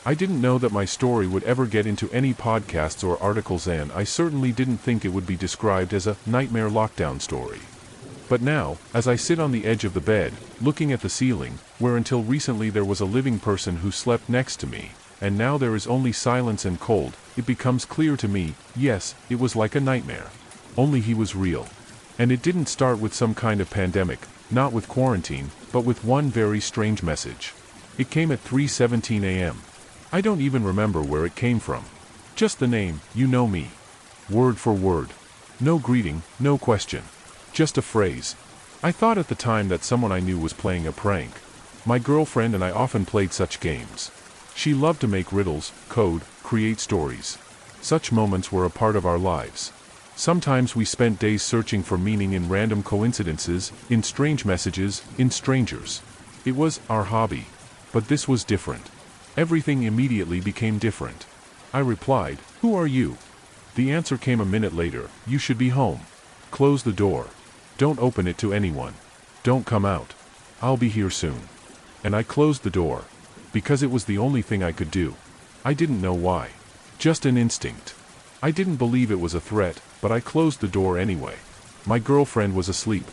I didn't know that my story would ever get into any podcasts or articles, and I certainly didn't think it would be described as a nightmare lockdown story. But now, as I sit on the edge of the bed, looking at the ceiling, where until recently there was a living person who slept next to me, and now there is only silence and cold, it becomes clear to me, yes, it was like a nightmare. Only he was real. And it didn't start with some kind of pandemic, not with quarantine, but with one very strange message. It came at 3:17 a.m. I don't even remember where it came from. Just the name, you know me. Word for word. No greeting, no question. Just a phrase. I thought at the time that someone I knew was playing a prank. My girlfriend and I often played such games. She loved to make riddles, code, create stories. Such moments were a part of our lives. Sometimes we spent days searching for meaning in random coincidences, in strange messages, in strangers. It was our hobby. But this was different. Everything immediately became different. I replied, "Who are you?" The answer came a minute later, "You should be home. Close the door. Don't open it to anyone. Don't come out. I'll be here soon." And I closed the door. Because it was the only thing I could do. I didn't know why. Just an instinct. I didn't believe it was a threat, but I closed the door anyway. My girlfriend was asleep.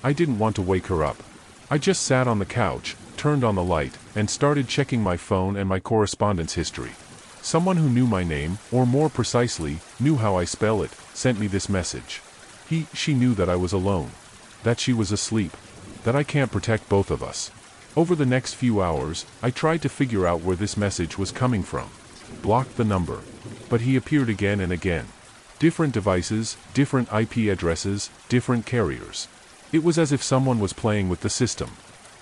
I didn't want to wake her up. I just sat on the couch, turned on the light, and started checking my phone and my correspondence history. Someone who knew my name, or more precisely, knew how I spell it, sent me this message. She knew that I was alone. That she was asleep. That I can't protect both of us. Over the next few hours, I tried to figure out where this message was coming from. Blocked the number. But he appeared again and again. Different devices, different IP addresses, different carriers. It was as if someone was playing with the system.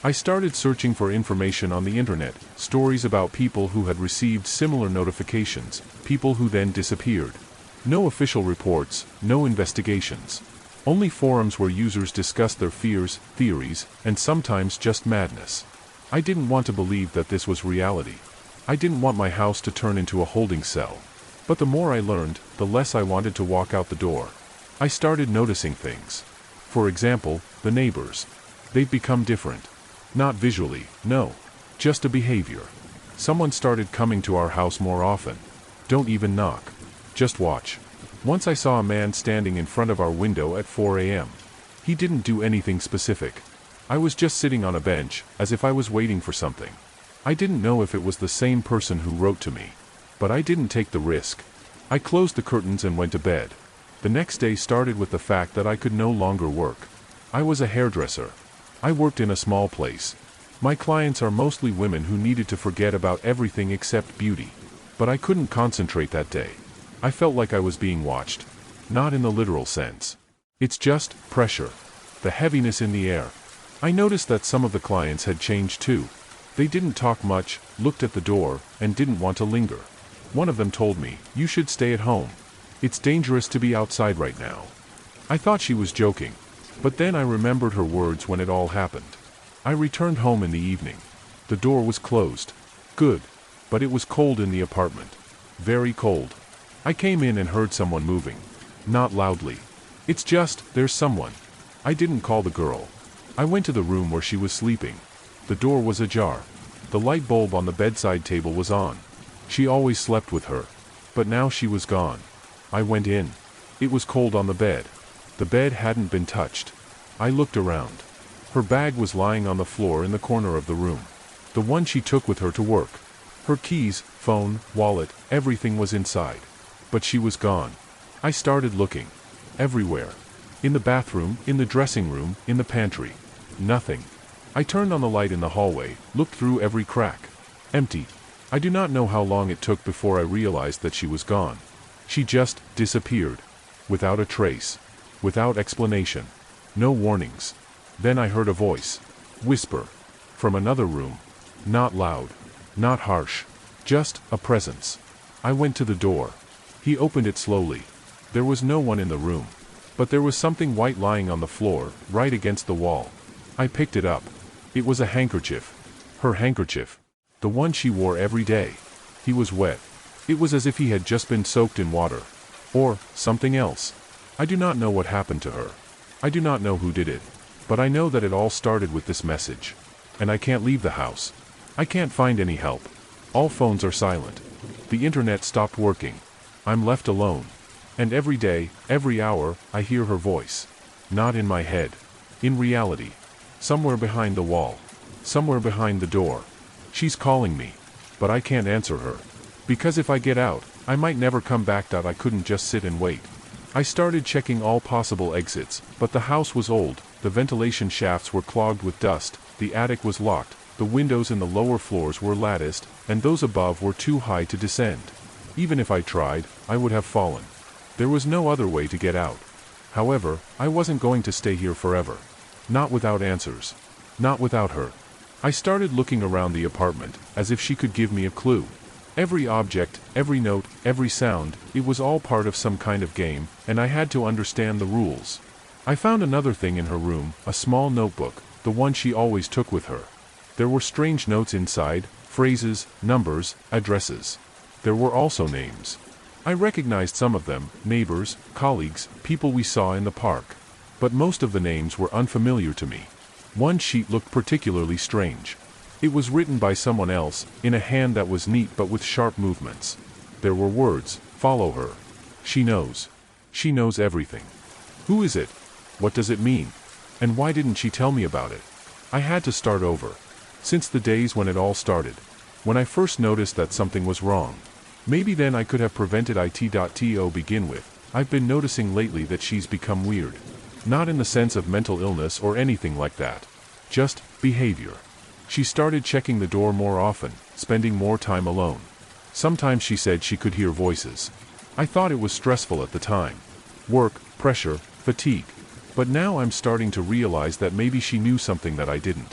I started searching for information on the internet, stories about people who had received similar notifications, people who then disappeared. No official reports, no investigations. Only forums where users discussed their fears, theories, and sometimes just madness. I didn't want to believe that this was reality. I didn't want my house to turn into a holding cell. But the more I learned, the less I wanted to walk out the door. I started noticing things. For example, the neighbors. They've become different. Not visually, no. Just a behavior. Someone started coming to our house more often. Don't even knock. Just watch. Once I saw a man standing in front of our window at 4 a.m. He didn't do anything specific. I was just sitting on a bench, as if I was waiting for something. I didn't know if it was the same person who wrote to me. But I didn't take the risk. I closed the curtains and went to bed. The next day started with the fact that I could no longer work. I was a hairdresser. I worked in a small place. My clients are mostly women who needed to forget about everything except beauty. But I couldn't concentrate that day. I felt like I was being watched. Not in the literal sense. It's just pressure. The heaviness in the air. I noticed that some of the clients had changed too. They didn't talk much, looked at the door, and didn't want to linger. One of them told me, "You should stay at home. It's dangerous to be outside right now." I thought she was joking. But then I remembered her words when it all happened. I returned home in the evening. The door was closed. Good. But it was cold in the apartment. Very cold. I came in and heard someone moving. Not loudly. It's just, there's someone. I didn't call the girl. I went to the room where she was sleeping. The door was ajar. The light bulb on the bedside table was on. She always slept with her. But now she was gone. I went in. It was cold on the bed. The bed hadn't been touched. I looked around. Her bag was lying on the floor in the corner of the room. The one she took with her to work. Her keys, phone, wallet, everything was inside. But she was gone. I started looking. Everywhere. In the bathroom, in the dressing room, in the pantry. Nothing. I turned on the light in the hallway, looked through every crack. Empty. I do not know how long it took before I realized that she was gone. She just disappeared. Without a trace. Without explanation. No warnings. Then I heard a voice. Whisper. From another room. Not loud. Not harsh. Just a presence. I went to the door. He opened it slowly. There was no one in the room. But there was something white lying on the floor, right against the wall. I picked it up. It was a handkerchief. Her handkerchief. The one she wore every day. He was wet. It was as if he had just been soaked in water. Or something else. I do not know what happened to her. I do not know who did it. But I know that it all started with this message. And I can't leave the house. I can't find any help. All phones are silent. The internet stopped working. I'm left alone. And every day, every hour, I hear her voice. Not in my head. In reality. Somewhere behind the wall. Somewhere behind the door. She's calling me. But I can't answer her. Because if I get out, I might never come back. I couldn't just sit and wait. I started checking all possible exits, but the house was old, the ventilation shafts were clogged with dust, the attic was locked, the windows in the lower floors were latticed, and those above were too high to descend. Even if I tried, I would have fallen. There was no other way to get out. However, I wasn't going to stay here forever. Not without answers. Not without her. I started looking around the apartment, as if she could give me a clue. Every object, every note, every sound, it was all part of some kind of game, and I had to understand the rules. I found another thing in her room, a small notebook, the one she always took with her. There were strange notes inside, phrases, numbers, addresses. There were also names. I recognized some of them, neighbors, colleagues, people we saw in the park. But most of the names were unfamiliar to me. One sheet looked particularly strange. It was written by someone else, in a hand that was neat but with sharp movements. There were words, follow her. She knows. She knows everything. Who is it? What does it mean? And why didn't she tell me about it? I had to start over. Since the days when it all started. When I first noticed that something was wrong. Maybe then I could have prevented it. To begin with, I've been noticing lately that she's become weird. Not in the sense of mental illness or anything like that. Just behavior. She started checking the door more often, spending more time alone. Sometimes she said she could hear voices. I thought it was stressful at the time. Work, pressure, fatigue. But now I'm starting to realize that maybe she knew something that I didn't.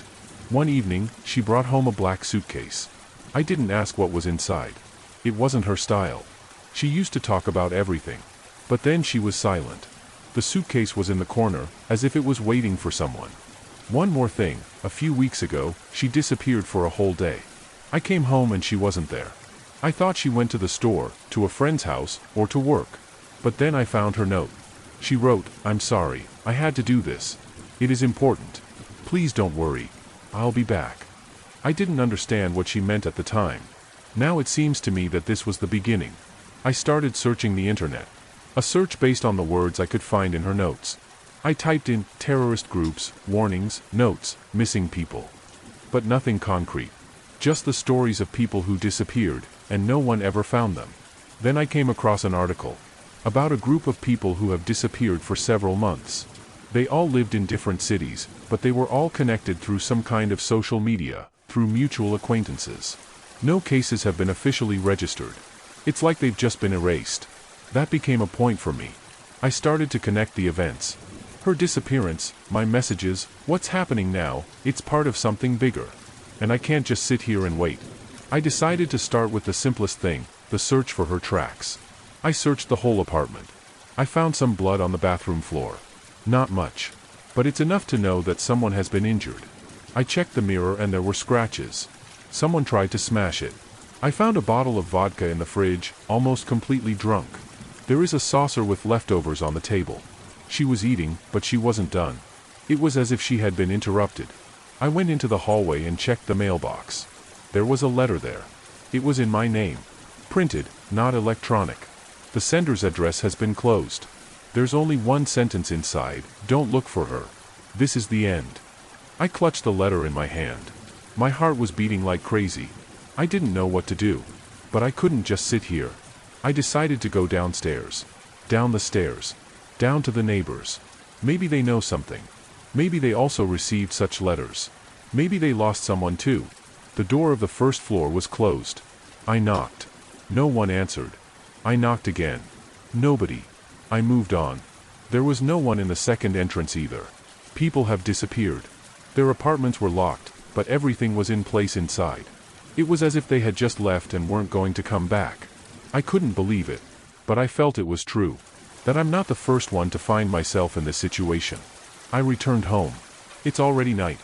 One evening, she brought home a black suitcase. I didn't ask what was inside. It wasn't her style. She used to talk about everything. But then she was silent. The suitcase was in the corner, as if it was waiting for someone. One more thing, a few weeks ago, she disappeared for a whole day. I came home and she wasn't there. I thought she went to the store, to a friend's house, or to work. But then I found her note. She wrote, I'm sorry, I had to do this. It is important. Please don't worry. I'll be back. I didn't understand what she meant at the time. Now it seems to me that this was the beginning. I started searching the internet. A search based on the words I could find in her notes. I typed in terrorist groups, warnings, notes, missing people. But nothing concrete. Just the stories of people who disappeared, and no one ever found them. Then I came across an article about a group of people who have disappeared for several months. They all lived in different cities, but they were all connected through some kind of social media, through mutual acquaintances. No cases have been officially registered. It's like they've just been erased. That became a point for me. I started to connect the events. Her disappearance, my messages, what's happening now, it's part of something bigger. And I can't just sit here and wait. I decided to start with the simplest thing, the search for her tracks. I searched the whole apartment. I found some blood on the bathroom floor. Not much. But it's enough to know that someone has been injured. I checked the mirror and there were scratches. Someone tried to smash it. I found a bottle of vodka in the fridge, almost completely drunk. There is a saucer with leftovers on the table. She was eating, but she wasn't done. It was as if she had been interrupted. I went into the hallway and checked the mailbox. There was a letter there. It was in my name. Printed, not electronic. The sender's address has been closed. There's only one sentence inside, don't look for her. This is the end. I clutched the letter in my hand. My heart was beating like crazy. I didn't know what to do. But I couldn't just sit here. I decided to go downstairs. Down the stairs. Down to the neighbors. Maybe they know something. Maybe they also received such letters. Maybe they lost someone too. The door of the first floor was closed. I knocked. No one answered. I knocked again. Nobody. I moved on. There was no one in the second entrance either. People have disappeared. Their apartments were locked, but everything was in place inside. It was as if they had just left and weren't going to come back. I couldn't believe it. But I felt it was true. That I'm not the first one to find myself in this situation. I returned home. It's already night.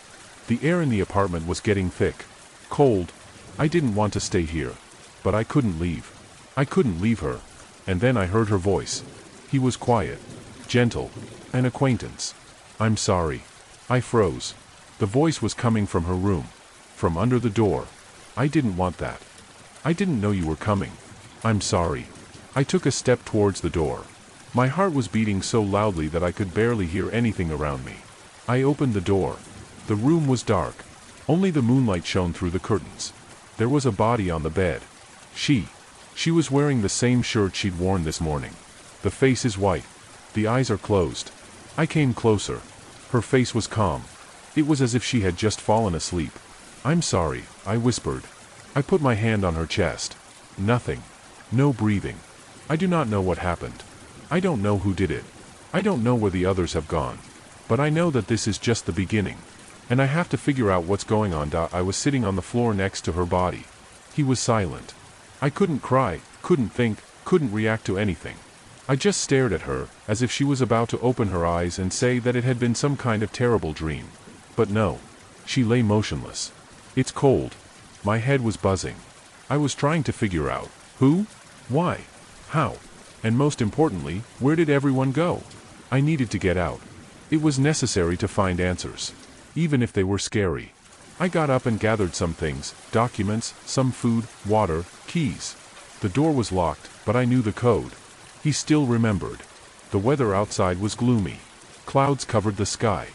The air in the apartment was getting thick. Cold. I didn't want to stay here. But I couldn't leave. I couldn't leave her. And then I heard her voice. He was quiet. Gentle. An acquaintance. I'm sorry. I froze. The voice was coming from her room. From under the door. I didn't want that. I didn't know you were coming. I'm sorry. I took a step towards the door. My heart was beating so loudly that I could barely hear anything around me. I opened the door. The room was dark. Only the moonlight shone through the curtains. There was a body on the bed. She was wearing the same shirt she'd worn this morning. The face is white. The eyes are closed. I came closer. Her face was calm. It was as if she had just fallen asleep. I'm sorry, I whispered. I put my hand on her chest. Nothing. No breathing. I do not know what happened. I don't know who did it. I don't know where the others have gone. But I know that this is just the beginning. And I have to figure out what's going on. I was sitting on the floor next to her body. He was silent. I couldn't cry, couldn't think, couldn't react to anything. I just stared at her, as if she was about to open her eyes and say that it had been some kind of terrible dream. But no. She lay motionless. It's cold. My head was buzzing. I was trying to figure out who, why, how, and most importantly, where did everyone go? I needed to get out. It was necessary to find answers, even if they were scary. I got up and gathered some things, documents, some food, water, keys. The door was locked, but I knew the code. He still remembered. The weather outside was gloomy. Clouds covered the sky.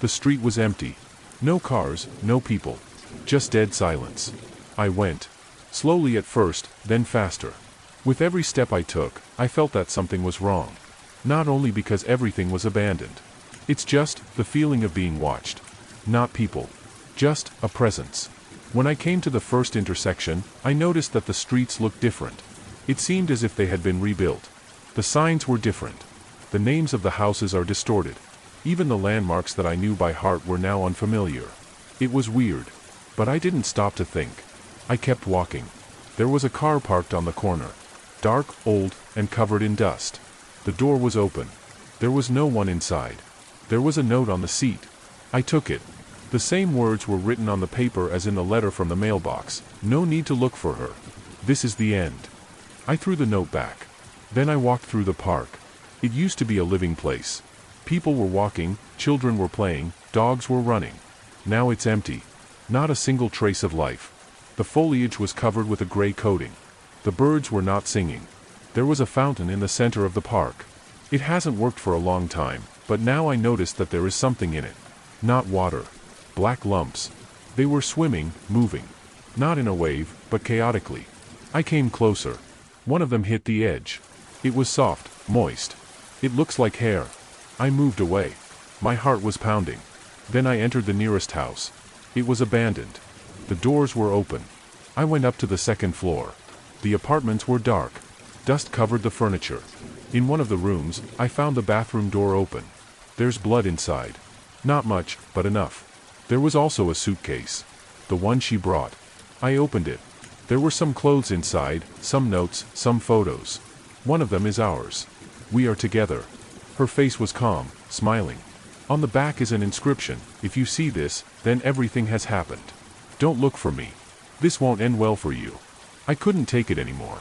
The street was empty. No cars, no people. Just dead silence. I went. Slowly at first, then faster. With every step I took, I felt that something was wrong. Not only because everything was abandoned. It's just the feeling of being watched. Not people. Just a presence. When I came to the first intersection, I noticed that the streets looked different. It seemed as if they had been rebuilt. The signs were different. The names of the houses are distorted. Even the landmarks that I knew by heart were now unfamiliar. It was weird. But I didn't stop to think. I kept walking. There was a car parked on the corner. Dark, old, and covered in dust. The door was open. There was no one inside. There was a note on the seat. I took it. The same words were written on the paper as in the letter from the mailbox. No need to look for her. This is the end. I threw the note back. Then I walked through the park. It used to be a living place. People were walking, children were playing, dogs were running. Now it's empty. Not a single trace of life. The foliage was covered with a gray coating. The birds were not singing. There was a fountain in the center of the park. It hasn't worked for a long time, but now I noticed that there is something in it. Not water. Black lumps. They were swimming, moving. Not in a wave, but chaotically. I came closer. One of them hit the edge. It was soft, moist. It looks like hair. I moved away. My heart was pounding. Then I entered the nearest house. It was abandoned. The doors were open. I went up to the second floor. The apartments were dark. Dust covered the furniture. In one of the rooms, I found the bathroom door open. There's blood inside. Not much, but enough. There was also a suitcase. The one she brought. I opened it. There were some clothes inside, some notes, some photos. One of them is ours. We are together. Her face was calm, smiling. On the back is an inscription. If you see this, then everything has happened. Don't look for me. This won't end well for you. I couldn't take it anymore.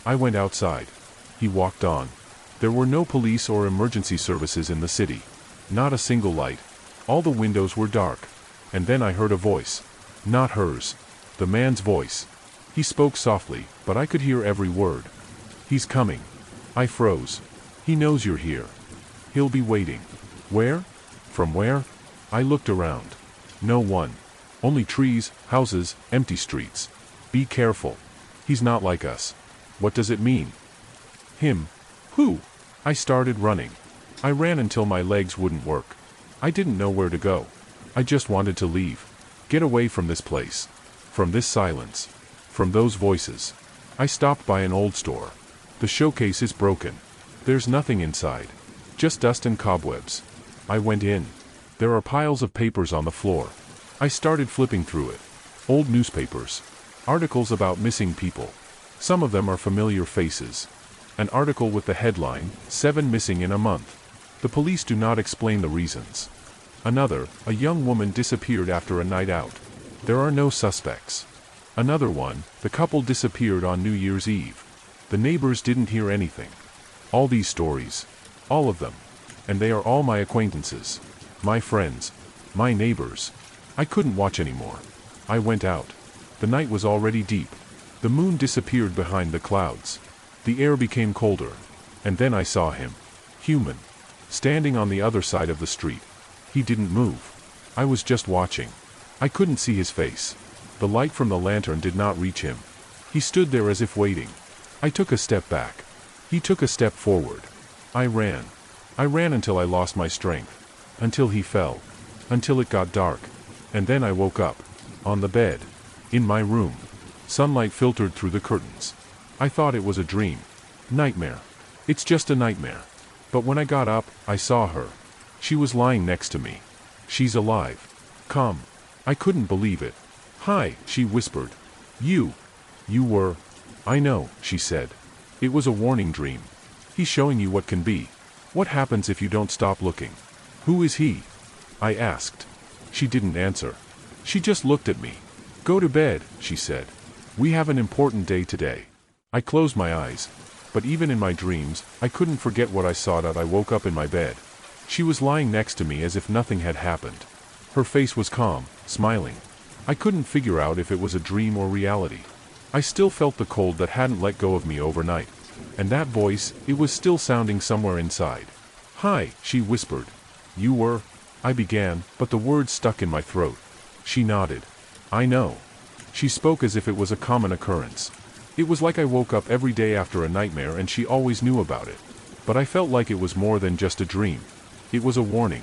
I went outside. He walked on. There were no police or emergency services in the city. Not a single light. All the windows were dark. And then I heard a voice. Not hers. The man's voice. He spoke softly, but I could hear every word. He's coming. I froze. He knows you're here. He'll be waiting. Where? From where? I looked around. No one. Only trees, houses, empty streets. Be careful. He's not like us. What does it mean? Him. Who? I started running. I ran until my legs wouldn't work. I didn't know where to go. I just wanted to leave. Get away from this place. From this silence. From those voices. I stopped by an old store. The showcase is broken. There's nothing inside. Just dust and cobwebs. I went in. There are piles of papers on the floor. I started flipping through it. Old newspapers. Articles about missing people. Some of them are familiar faces. An article with the headline, 7 missing in a month. The police do not explain the reasons. Another, a young woman disappeared after a night out. There are no suspects. Another one, the couple disappeared on New Year's Eve. The neighbors didn't hear anything. All these stories. All of them. And they are all my acquaintances. My friends. My neighbors. I couldn't watch anymore. I went out. The night was already deep. The moon disappeared behind the clouds. The air became colder. And then I saw him. Human. Standing on the other side of the street. He didn't move. I was just watching. I couldn't see his face. The light from the lantern did not reach him. He stood there as if waiting. I took a step back. He took a step forward. I ran. I ran until I lost my strength. Until he fell. Until it got dark. And then I woke up. On the bed. In my room. Sunlight filtered through the curtains. I thought it was a dream. Nightmare. It's just a nightmare. But when I got up, I saw her. She was lying next to me. She's alive. Come. I couldn't believe it. Hi, she whispered. You were... I know, she said. It was a warning dream. He's showing you what can be. What happens if you don't stop looking? Who is he? I asked. She didn't answer. She just looked at me. Go to bed, she said. We have an important day today. I closed my eyes. But even in my dreams, I couldn't forget what I saw that I woke up in my bed. She was lying next to me as if nothing had happened. Her face was calm, smiling. I couldn't figure out if it was a dream or reality. I still felt the cold that hadn't let go of me overnight. And that voice, it was still sounding somewhere inside. Hi, she whispered. You were... I began, but the words stuck in my throat. She nodded. I know. She spoke as if it was a common occurrence. It was like I woke up every day after a nightmare and she always knew about it. But I felt like it was more than just a dream. It was a warning.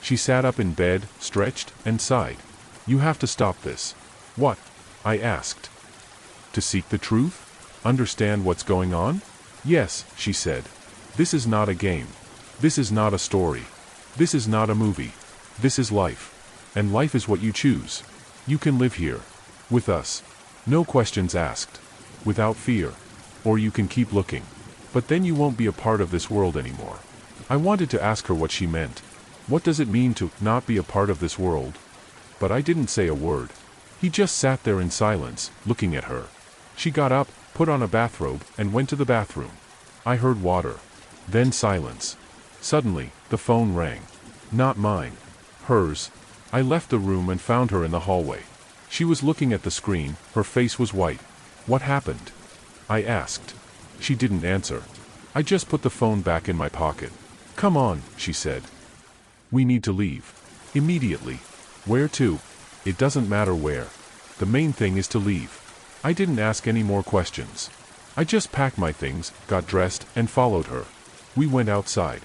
She sat up in bed, stretched, and sighed. You have to stop this. What? I asked. To seek the truth? Understand what's going on? Yes, she said. This is not a game. This is not a story. This is not a movie. This is life. And life is what you choose. You can live here. With us. No questions asked. Without fear. Or you can keep looking. But then you won't be a part of this world anymore. I wanted to ask her what she meant. What does it mean to not be a part of this world? But I didn't say a word. He just sat there in silence, looking at her. She got up, put on a bathrobe, and went to the bathroom. I heard water. Then silence. Suddenly, the phone rang. Not mine. Hers. I left the room and found her in the hallway. She was looking at the screen, her face was white. What happened? I asked. She didn't answer. I just put the phone back in my pocket. Come on, she said. We need to leave. Immediately. Where to? It doesn't matter where. The main thing is to leave. I didn't ask any more questions. I just packed my things, got dressed, and followed her. We went outside.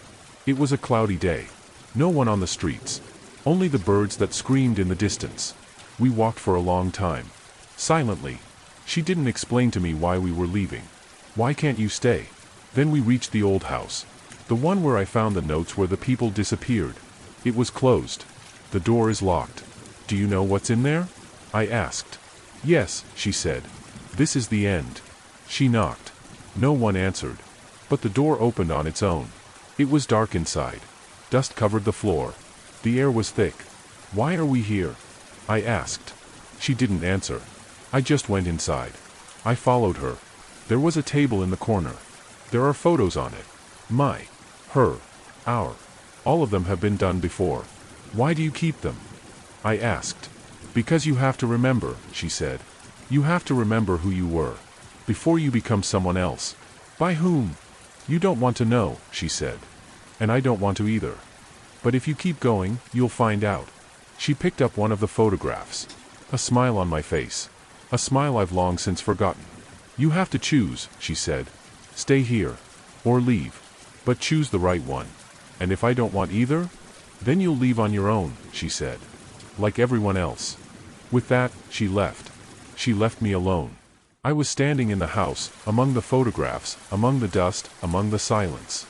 It was a cloudy day. No one on the streets. Only the birds that screamed in the distance. We walked for a long time. Silently. She didn't explain to me why we were leaving. Why can't you stay? Then we reached the old house. The one where I found the notes where the people disappeared. It was closed. The door is locked. Do you know what's in there? I asked. Yes, she said. This is the end. She knocked. No one answered. But the door opened on its own. It was dark inside. Dust covered the floor. The air was thick. Why are we here? I asked. She didn't answer. I just went inside. I followed her. There was a table in the corner. There are photos on it. My. Her. Our. All of them have been done before. Why do you keep them? I asked. Because you have to remember, she said. You have to remember who you were. Before you become someone else. By whom? You don't want to know, she said. And I don't want to either. But if you keep going, you'll find out. She picked up one of the photographs. A smile on my face. A smile I've long since forgotten. You have to choose, she said. Stay here. Or leave. But choose the right one. And if I don't want either? Then you'll leave on your own, she said. Like everyone else. With that, she left. She left me alone. I was standing in the house, among the photographs, among the dust, among the silence.